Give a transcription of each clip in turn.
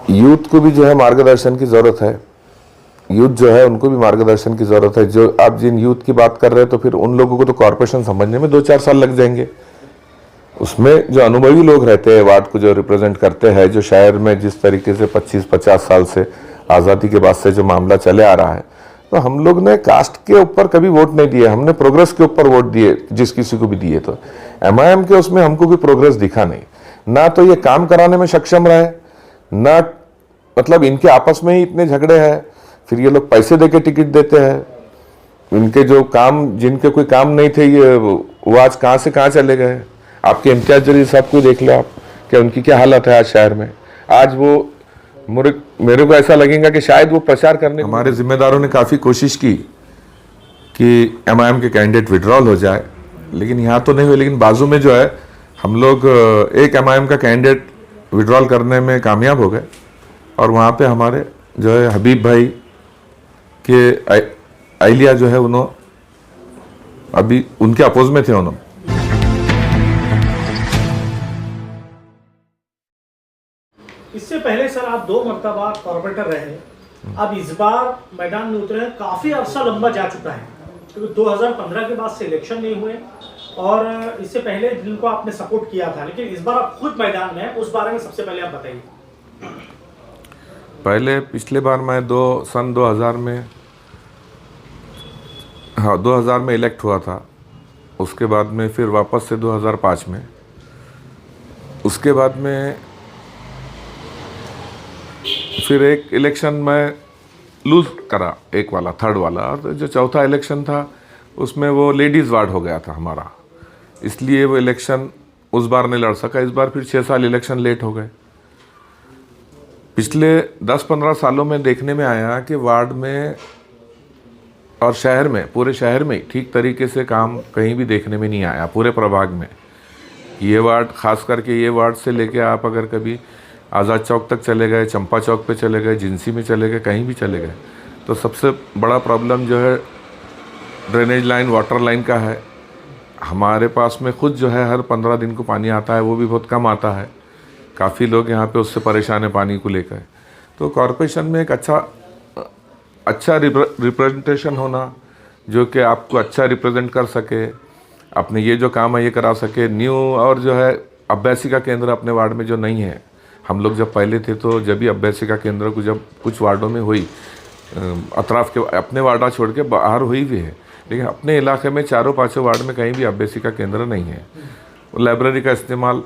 Youth को भी जो है मार्गदर्शन की ज़रूरत है। यूथ जो है उनको भी मार्गदर्शन की ज़रूरत है। जो आप जिन यूथ की बात कर रहे हैं तो फिर उन लोगों को तो कॉरपोरेशन समझने में 2-4 साल लग जाएंगे। उसमें जो अनुभवी लोग रहते हैं, वार्ड को जो रिप्रेजेंट करते हैं, जो शहर में जिस तरीके से 25-50 साल से आज़ादी के बाद से जो मामला चले आ रहा है, तो हम लोग ने कास्ट के ऊपर कभी वोट नहीं दिए, हमने प्रोग्रेस के ऊपर वोट दिए जिस किसी को भी दिए। तो एमआईएम के उसमें हमको कोई प्रोग्रेस दिखा नहीं, ना तो ये काम कराने में सक्षम रहे, ना मतलब इनके आपस में ही इतने झगड़े हैं। फिर ये लोग पैसे देके टिकट देते हैं। इनके जो काम, जिनके कोई काम नहीं थे, ये वो आज कहाँ से कहाँ चले गए। आपके इम्तियाज जलील साहब को देख लो आप, कि उनकी क्या हालत है आज शहर में। आज वो मेरे को ऐसा लगेगा कि शायद वो प्रचार करने, हमारे जिम्मेदारों ने काफ़ी कोशिश की कि एमआईएम के कैंडिडेट विड्रॉल हो जाए, लेकिन यहाँ तो नहीं हुए। लेकिन बाजू में जो है हम लोग एक एमआईएम का कैंडिडेट विड्रॉल करने में कामयाब हो गए, और वहाँ पे हमारे जो है हबीब भाई के अहलिया जो है उन्होंने अभी उनके अपोज में थे उन्होंने। इससे पहले सर आप 2 मरतबा कॉर्पोरेटर रहे, अब इस बार मैदान में उतरे। काफी अरसा लंबा जा चुका है, क्योंकि 2015 के बाद से इलेक्शन नहीं हुए, और इससे पहले जिनको आपने सपोर्ट किया था, लेकिन इस बार आप खुद मैदान में हैं। उस बारे में सबसे पहले आप बताइए। पहले पिछले बार मैं सन 2000 में, हाँ 2000 में इलेक्ट हुआ था। उसके बाद में फिर वापस से 2005 में, उसके बाद में फिर एक इलेक्शन में लूज करा, एक वाला, थर्ड वाला। और जो चौथा इलेक्शन था उसमें वो लेडीज़ वार्ड हो गया था हमारा, इसलिए वो इलेक्शन उस बार नहीं लड़ सका। इस बार फिर 6 साल इलेक्शन लेट हो गए। पिछले 10-15 सालों में देखने में आया कि वार्ड में और शहर में, पूरे शहर में ठीक तरीके से काम कहीं भी देखने में नहीं आया, पूरे प्रभाग में। ये वार्ड, खास करके ये वार्ड से लेके आप अगर कभी आज़ाद चौक तक चले गए, चंपा चौक पे चले गए, जिंसी में चले गए, कहीं भी चले गए, तो सबसे बड़ा प्रॉब्लम जो है ड्रेनेज लाइन, वाटर लाइन का है। हमारे पास में खुद जो है हर 15 दिन को पानी आता है, वो भी बहुत कम आता है। काफ़ी लोग यहाँ पे उससे परेशान है पानी को लेकर। तो कॉरपोरेशन में एक अच्छा रिप्रेजेंटेशन होना, जो कि आपको अच्छा रिप्रेजेंट कर सके, अपने ये जो काम है ये करा सके। न्यू और जो है अभ्यासिका केंद्र अपने वार्ड में जो नहीं है, हम लोग जब पहले थे तो जब भी अभ्यासिका केंद्र को जब कुछ वार्डों में हुई, अतराफ के अपने वार्डा छोड़ के बाहर हुई भी है, लेकिन अपने इलाके में 4-5 वार्ड में कहीं भी अभ्यासिका केंद्र नहीं है। लाइब्रेरी का इस्तेमाल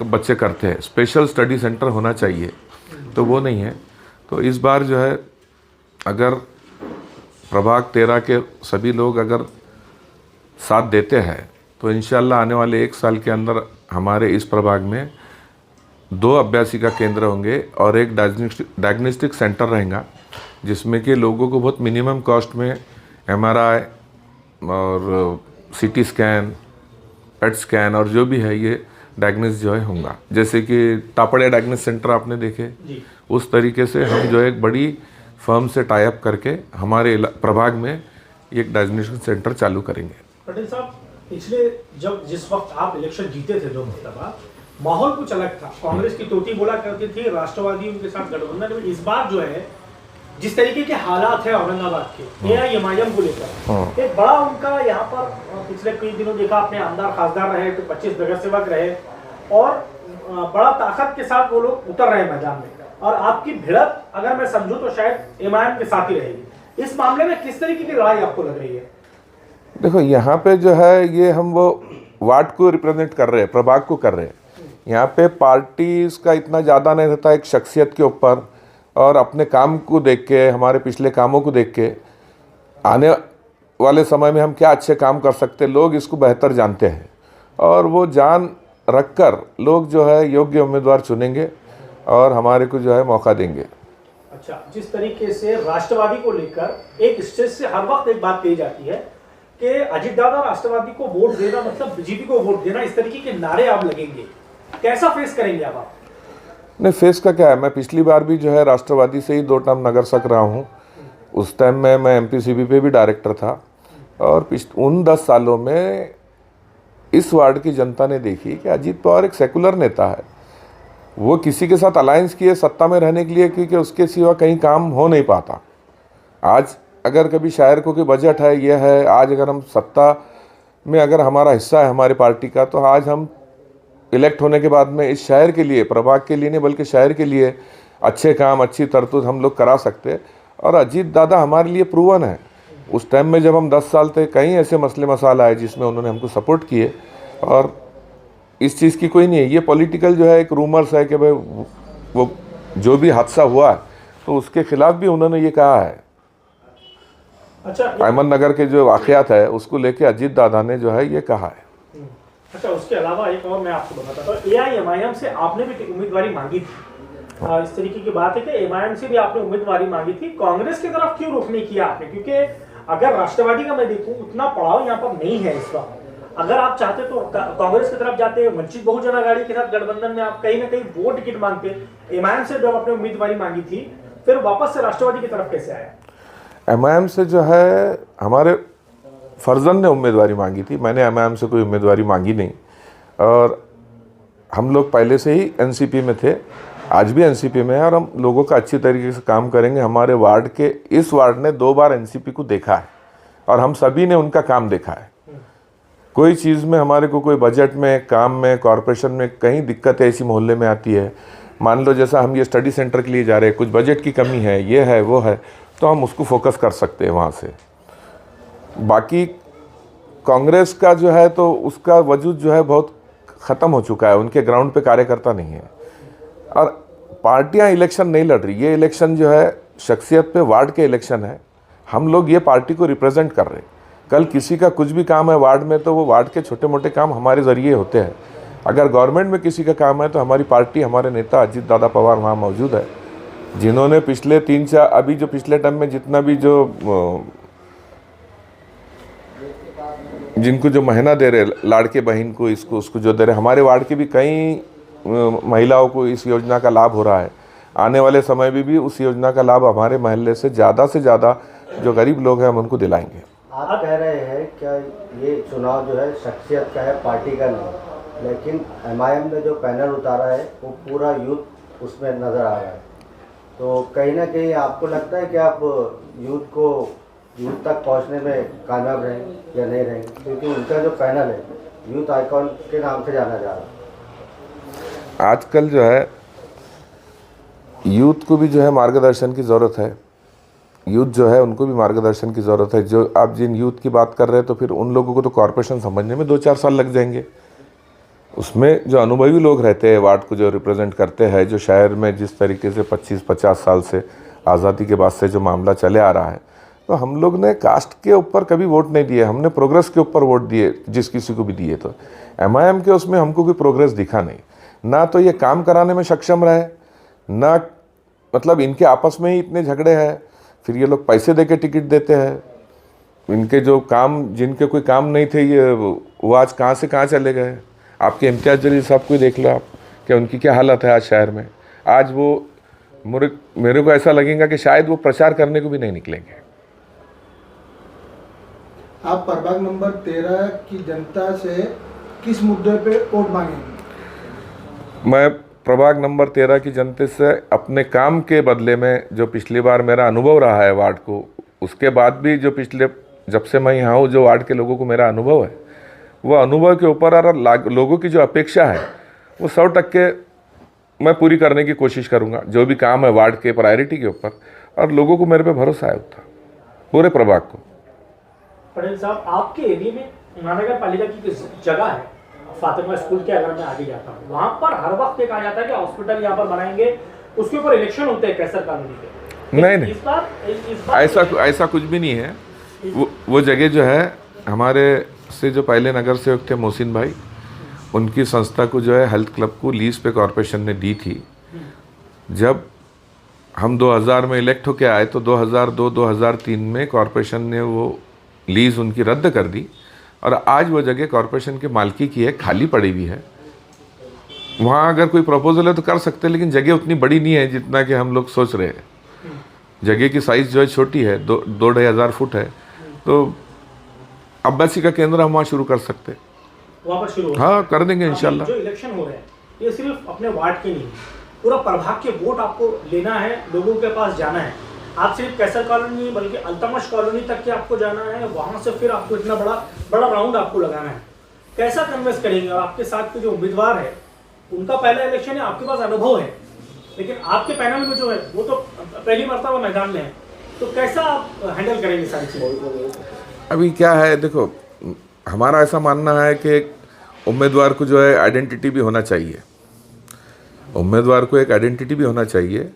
बच्चे करते हैं, स्पेशल स्टडी सेंटर होना चाहिए, तो वो नहीं है। तो इस बार जो है अगर प्रभाग 13 के सभी लोग अगर साथ देते हैं तो इंशाल्लाह आने वाले 1 साल के अंदर हमारे इस प्रभाग में 2 अभ्यासिका केंद्र होंगे और एक डायग्नोस्टिक सेंटर रहेगा, जिसमें कि लोगों को बहुत मिनिमम कॉस्ट में एमआरआई और सीटी स्कैन, पेट स्कैन और जो भी है ये डायग्नोस जो है होगा। जैसे कि टापड़िया डायग्नोस सेंटर आपने देखे, उस तरीके से हम जो है एक बड़ी फर्म से टाई अप करके हमारे प्रभाग में एक डायग्नोस्टिक सेंटर चालू करेंगे। पटेल साहब, पिछले जिस वक्त आप इलेक्शन जीते थे 2 मरतबा, माहौल कुछ अलग था। कांग्रेस की टोटी बोला करती थी, राष्ट्रवादी उनके साथ गठबंधन में। इस बार जो है जिस तरीके के हालात है औरंगाबाद के एआईएमआईएम को लेकर, एक बड़ा उनका यहाँ पर पिछले कई दिनों देखा आपने, आमदार खासदार रहे, तो 25 नगर सेवक रहे, और बड़ा ताकत के साथ वो लोग उतर रहे मैदान में। और आपकी भिड़त अगर मैं समझूं तो शायद एमआईएम के साथ ही रहेगी। इस मामले में किस तरीके की लड़ाई आपको लग रही है? देखो यहाँ पे जो है ये हम वो वार्ड को रिप्रेजेंट कर रहे हैं, प्रभाग को कर रहे हैं। यहाँ पे पार्टीज का इतना ज़्यादा नहीं रहता, एक शख्सियत के ऊपर और अपने काम को देख के, हमारे पिछले कामों को देख के, आने वाले समय में हम क्या अच्छे काम कर सकते हैं, लोग इसको बेहतर जानते हैं। और वो जान रखकर लोग जो है योग्य उम्मीदवार चुनेंगे और हमारे को जो है मौका देंगे। अच्छा, जिस तरीके से राष्ट्रवादी को लेकर एक स्टेज से हर वक्त एक बात कही जाती है कि अजीत दादा राष्ट्रवादी को वोट देना मतलब बीजेपी को वोट देना, इस तरीके के नारे आप लगेंगे, कैसा फेस करेंगे आप? नहीं, फेस का क्या है, मैं पिछली बार भी जो है राष्ट्रवादी से ही 2 टर्म नगर सक रहा हूँ। उस टाइम में मैं एमपीसीबी पे भी डायरेक्टर था, और उन 10 सालों में इस वार्ड की जनता ने देखी कि अजीत पवार एक सेकुलर नेता है। वो किसी के साथ अलायंस किए सत्ता में रहने के लिए, क्योंकि उसके सिवा कहीं काम हो नहीं पाता। आज अगर कभी शायर को कि बजट है, ये है, आज अगर हम सत्ता में अगर हमारा हिस्सा है हमारी पार्टी का, तो आज हम इलेक्ट होने के बाद में इस शहर के लिए, प्रभाग के लिए नहीं बल्कि शहर के लिए अच्छे काम, अच्छी तरतूत हम लोग करा सकते हैं। और अजीत दादा हमारे लिए प्रूवन है। उस टाइम में जब हम 10 साल थे, कई ऐसे मसले मसाला आए जिसमें उन्होंने हमको सपोर्ट किए, और इस चीज़ की कोई नहीं है। ये पॉलिटिकल जो है एक रूमर्स है कि भाई वो जो भी हादसा हुआ है तो उसके खिलाफ भी उन्होंने ये कहा है। अच्छा, अहमद नगर के जो वाक़यात है उसको लेके अजीत दादा ने जो है ये कहा है। अच्छा, उसके अलावा एक और मैं आपको बताता हूँ, AIMIM से आपने भी उम्मीदवारी मांगी थी। इस तरीके की बात है कि MIM से भी आपने उम्मीदवारी मांगी थी, कांग्रेस की तरफ क्यों रुख नहीं किया आपने? क्योंकि अगर राष्ट्रवादी का मैं देखूं, उतना पड़ाव यहाँ पर नहीं है इस वक्त। अगर आप चाहते तो कांग्रेस की तरफ जाते, वंचित बहुजन आघाड़ी के साथ गठबंधन में आप कहीं ना कहीं वो टिकट मांगते। MIM से जब आपने उम्मीदवारी मांगी थी, फिर वापस से राष्ट्रवादी की तरफ कैसे आया? MIM से जो है हमारे फर्जन ने उम्मीदवारी मांगी थी, मैंने MIM से कोई उम्मीदवारी मांगी नहीं। और हम लोग पहले से ही NCP में थे, आज भी NCP में है, और हम लोगों का अच्छी तरीके से काम करेंगे। हमारे वार्ड के, इस वार्ड ने 2 बार NCP को देखा है और हम सभी ने उनका काम देखा है। कोई चीज़ में हमारे को कोई बजट में, काम में, कॉरपोरेशन में कहीं दिक्कत ऐसी मोहल्ले में आती है, मान लो जैसा हम ये स्टडी सेंटर के लिए जा रहे हैं, कुछ बजट की कमी है, ये है वो है, तो हम उसको फोकस कर सकते हैं वहाँ से। बाकी कांग्रेस का जो है तो उसका वजूद जो है बहुत ख़त्म हो चुका है, उनके ग्राउंड पे कार्यकर्ता नहीं है। और पार्टियां इलेक्शन नहीं लड़ रही, ये इलेक्शन जो है शख्सियत पे वार्ड के इलेक्शन है। हम लोग ये पार्टी को रिप्रेजेंट कर रहे हैं। कल किसी का कुछ भी काम है वार्ड में तो वो वार्ड के छोटे मोटे काम हमारे ज़रिए होते हैं। अगर गवर्नमेंट में किसी का काम है तो हमारी पार्टी, हमारे नेता अजीत दादा पवार वहाँ मौजूद है, जिन्होंने पिछले 3-4 अभी जो पिछले टर्म में जितना भी जो जिनको जो महीना दे रहे, लाड़के बहन को, इसको उसको जो दे रहे, हमारे वार्ड की भी कई महिलाओं को इस योजना का लाभ हो रहा है। आने वाले समय में भी उस योजना का लाभ हमारे महल्ले से ज़्यादा जो गरीब लोग हैं हम उनको दिलाएंगे। आप कह रहे हैं क्या ये चुनाव जो है शख्सियत का है, पार्टी का नहीं, लेकिन MIM ने जो पैनल उतारा है वो पूरा यूथ उसमें नज़र आ रहा है, तो कहीं ना कहीं आपको लगता है कि आप यूथ तक पहुंचने में कामयाब रहेंगे या नहीं रहेंगे? क्योंकि उनका जो पैनल है यूथ आइकॉन के नाम से जाना जा रहा है। आजकल जो है यूथ को भी जो है मार्गदर्शन की ज़रूरत है। यूथ जो है उनको भी मार्गदर्शन की ज़रूरत है। जो आप जिन यूथ की बात कर रहे हैं तो फिर उन लोगों को तो कॉर्पोरेशन समझने में 2-4 साल लग जाएंगे। उसमें जो अनुभवी लोग रहते हैं, वार्ड को जो रिप्रेजेंट करते हैं, जो शहर में जिस तरीके से 25-50 साल से आज़ादी के बाद से जो मामला चले आ रहा है, तो हम लोग ने कास्ट के ऊपर कभी वोट नहीं दिए, हमने प्रोग्रेस के ऊपर वोट दिए जिस किसी को भी दिए। तो MIM के उसमें हमको कोई प्रोग्रेस दिखा नहीं, ना तो ये काम कराने में सक्षम रहे, ना मतलब इनके आपस में ही इतने झगड़े हैं, फिर ये लोग पैसे दे के टिकट देते हैं। इनके जो काम, जिनके कोई काम नहीं थे, ये वो आज कहाँ से कहाँ चले गए। आपके इम्तियाज़ जलील साहब को देख लो आप, कि उनकी क्या हालत है आज शहर में। आज वो मेरे को ऐसा लगेगा कि शायद वो प्रचार करने को भी नहीं निकलेंगे। आप प्रभाग नंबर 13 की जनता से किस मुद्दे पे वोट मांगेंगे? मैं प्रभाग नंबर 13 की जनता से अपने काम के बदले में, जो पिछली बार मेरा अनुभव रहा है वार्ड को, उसके बाद भी जो पिछले, जब से मैं यहाँ हूँ, जो वार्ड के लोगों को मेरा अनुभव है, वो अनुभव के ऊपर और लोगों की जो अपेक्षा है वो 100% मैं पूरी करने की कोशिश करूँगा। जो भी काम है वार्ड के प्रायोरिटी के ऊपर, और लोगों को मेरे पे भरोसा है उतना, पूरे प्रभाग को। पटेल साहब, आपके एरिया में महानगर पालिका की जगह है फातिमा स्कूल के, अगर मैं आगे जाता हूँ वहाँ पर हर वक्त ये कहा जाता है कि हॉस्पिटल यहाँ पर बनाएंगे, उसके ऊपर इलेक्शन होते हैं कैसर कॉलोनी पे। नहीं, इस बार ऐसा कुछ भी नहीं है। वो जगह जो है हमारे से जो पहले नगर सेवक थे मोहसिन भाई, उनकी संस्था को जो है हेल्थ क्लब को लीज पे कॉरपोरेशन ने दी थी। जब हम 2000 में इलेक्ट होके आए तो 2002-2003 में कॉरपोरेशन ने वो लीज उनकी रद्द कर दी, और आज वो जगह कॉरपोरेशन के मालिकी की है, खाली पड़ी हुई है। वहाँ अगर कोई प्रपोजल है तो कर सकते हैं, लेकिन जगह उतनी बड़ी नहीं है जितना कि हम लोग सोच रहे हैं। जगह की साइज़ जो है छोटी है, 2-2,500 फुट है, तो अब्बासी का केंद्र हम वहाँ शुरू कर सकते हैं। वहाँ पर शुरू हाँ, कर देंगे इंशाल्लाह। जो इलेक्शन हो रहे हैं ये सिर्फ अपने वार्ड के नहीं, पूरा प्रभाग के वोट आपको लेना है, लोगों के पास जाना है। आप सिर्फ कैसर कॉलोनी नहीं बल्कि अल्तमश कॉलोनी तक के आपको जाना है, वहां से फिर आपको इतना बड़ा राउंड आपको लगाना है। कैसा कन्वेंस करेंगे? आपके साथ के जो उम्मीदवार है उनका पहला इलेक्शन है, आपके पास अनुभव है, लेकिन आपके पैनल में जो है वो तो पहली मर्तबा मैदान में है, तो कैसा आप हैंडल करेंगे सारी चीज़ें? अभी क्या है, देखो हमारा ऐसा मानना है कि उम्मीदवार को जो है आइडेंटिटी भी होना चाहिए, उम्मीदवार को एक आइडेंटिटी भी होना चाहिए।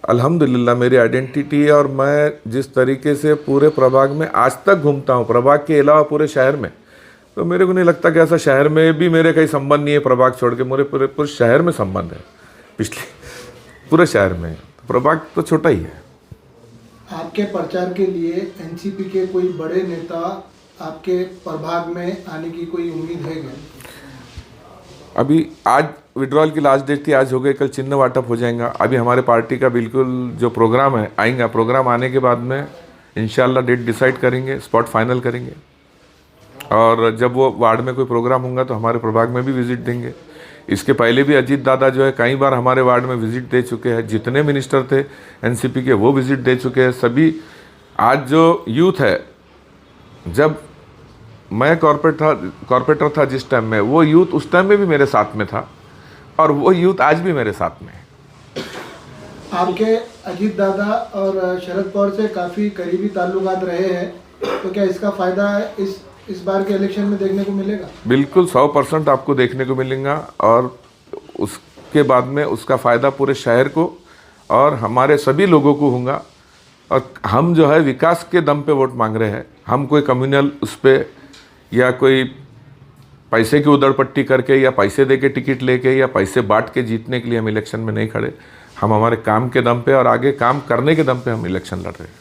अल्हम्दुलिल्लाह मेरी आइडेंटिटी है, और मैं जिस तरीके से पूरे प्रभाग में आज तक घूमता हूँ, प्रभाग के अलावा पूरे शहर में, तो मेरे को नहीं लगता कि ऐसा शहर में भी मेरे कहीं संबंध नहीं है प्रभाग छोड़ के, मेरे पूरे शहर में संबंध है, पिछले पूरे शहर में। प्रभाग तो छोटा ही है। आपके प्रचार के लिए एनसीपी के कोई बड़े नेता आपके प्रभाग में आने की कोई उम्मीद है क्या? अभी आज विड्रॉल की लास्ट डेट थी, आज हो गई, कल चिन्ह वाटप हो जाएगा। अभी हमारे पार्टी का बिल्कुल जो प्रोग्राम है आएगा, प्रोग्राम आने के बाद में इंशाल्लाह डेट डिसाइड करेंगे, स्पॉट फाइनल करेंगे, और जब वो वार्ड में कोई प्रोग्राम होगा तो हमारे प्रभाग में भी विजिट देंगे। इसके पहले भी अजीत दादा जो है कई बार हमारे वार्ड में विजिट दे चुके हैं, जितने मिनिस्टर थे एनसीपी के वो विजिट दे चुके हैं सभी। आज जो यूथ है, जब मैं कॉर्पोरेटर था जिस टाइम में, वो यूथ उस टाइम में भी मेरे साथ में था, और वो यूथ आज भी मेरे साथ में है। आपके अजीत दादा और शरद पवार से काफ़ी करीबी ताल्लुकात रहे हैं, तो क्या इसका फ़ायदा इस बार के इलेक्शन में देखने को मिलेगा? बिल्कुल 100% आपको देखने को मिलेगा, और उसके बाद में उसका फ़ायदा पूरे शहर को और हमारे सभी लोगों को होगा। और हम जो है विकास के दम पे वोट मांग रहे हैं, हम कोई कम्युनल उस पर या कोई पैसे की उधड़पट्टी करके या पैसे दे के टिकट लेके या पैसे बांट के जीतने के लिए हम इलेक्शन में नहीं खड़े। हम हमारे काम के दम पे और आगे काम करने के दम पे हम इलेक्शन लड़ रहे हैं।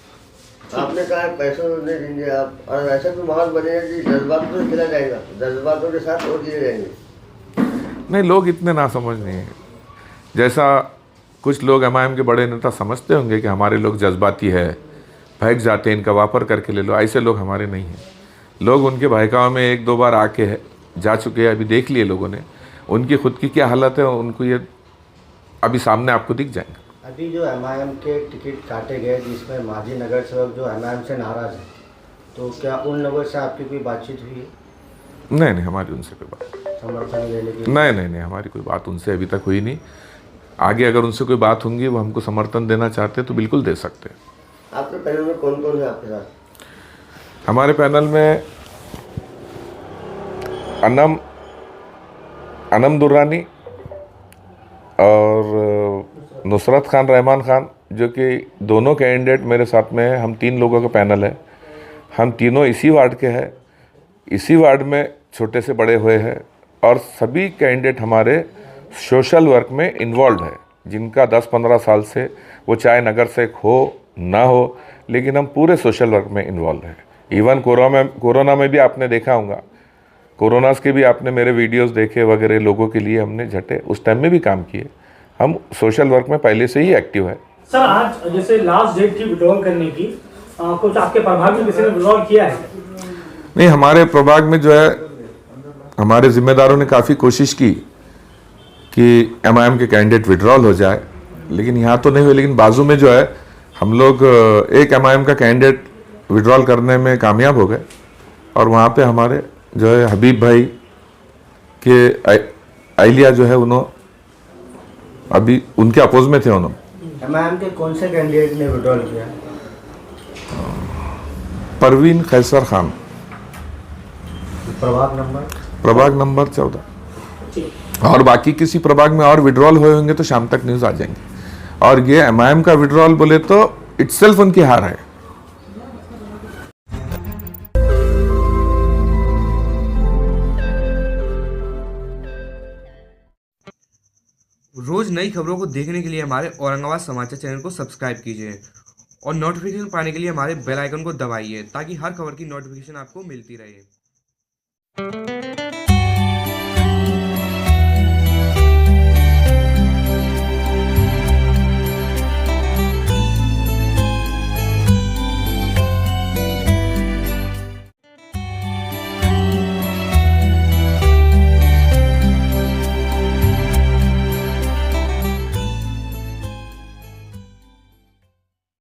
आपने कहा पैसों नहीं देंगे आप, और ऐसा तो माहौल बनेगा कि जज्बातों से खेला जाएगा, जज्बातों के साथ वोट दिए जाएंगे। नहीं, लोग इतने ना समझ नहीं है, जैसा कुछ लोग एमआईएम के बड़े नेता समझते होंगे कि हमारे लोग जज्बाती है, फेंक जाते हैं, इनका वापर करके ले लो, ऐसे लोग हमारे नहीं हैं। लोग उनके बहकाव में 1-2 बार आके जा चुके हैं, अभी देख लिए लोगों ने उनकी खुद की क्या हालत है, उनको ये अभी सामने आपको दिख जाएंगे। अभी जो एमआईएम के टिकट काटे गए जिसमें माजी नगर सेवक जो एमआईएम से नाराज है, तो क्या उन लोगों से आपकी कोई बातचीत हुई है? नहीं, हमारी उनसे कोई बात समर्थन देने की? नहीं, हमारी कोई बात उनसे अभी तक हुई नहीं। आगे अगर उनसे कोई बात होंगी, वो हमको समर्थन देना चाहते तो बिल्कुल दे सकते हैं। आपके पैनल में कौन कौन है आपके साथ? हमारे पैनल में अनम दुर्रानी और नुसरत खान, रहमान खान, जो कि दोनों कैंडिडेट मेरे साथ में हैं। हम 3 लोगों का पैनल है, हम तीनों इसी वार्ड के हैं, इसी वार्ड में छोटे से बड़े हुए हैं, और सभी कैंडिडेट हमारे सोशल वर्क में इन्वॉल्व है, जिनका 10-15 साल से, वो चाहे नगर से हो ना हो, लेकिन हम पूरे सोशल वर्क में इन्वॉल्व हैं। इवन कोरोना में भी आपने देखा होगा, कोरोना के भी आपने मेरे वीडियोस देखे वगैरह, लोगों के लिए हमने झटे उस टाइम में भी काम किए। हम सोशल वर्क में पहले से ही एक्टिव है। सर, आज जैसे लास्ट डेट थी विड्रॉल करने की, कुछ आपके प्रभाग में किसी ने विड्रॉल किया है? नहीं, हमारे प्रभाग में जो है हमारे जिम्मेदारों ने काफ़ी कोशिश की कि एमआईएम के कैंडिडेट विड्रॉल हो जाए, लेकिन यहाँ तो नहीं हुए। लेकिन बाजू में जो है हम लोग एक एमआईएम का कैंडिडेट विड्रॉल करने में कामयाब हो गए, और वहाँ पे हमारे जो है हबीब भाई के आइलिया जो है, उन्होंने अभी उनके अपोज में थे। उन्होंने एमआईएम के कौन से कैंडिडेट ने विड्रॉल किया? परवीन कैसर खान, प्रभाग नंबर 14। और बाकी किसी प्रभाग में और विड्रॉल हुए होंगे तो शाम तक न्यूज़ आ जाएंगे। और ये एमआईएम का विड्रॉल बोले तो इटसेल्फ उनकी हार है। रोज नई खबरों को देखने के लिए हमारे औरंगाबाद समाचार चैनल को सब्सक्राइब कीजिए और नोटिफिकेशन पाने के लिए हमारे बेल आइकन को दबाइए, ताकि हर खबर की नोटिफिकेशन आपको मिलती रहे।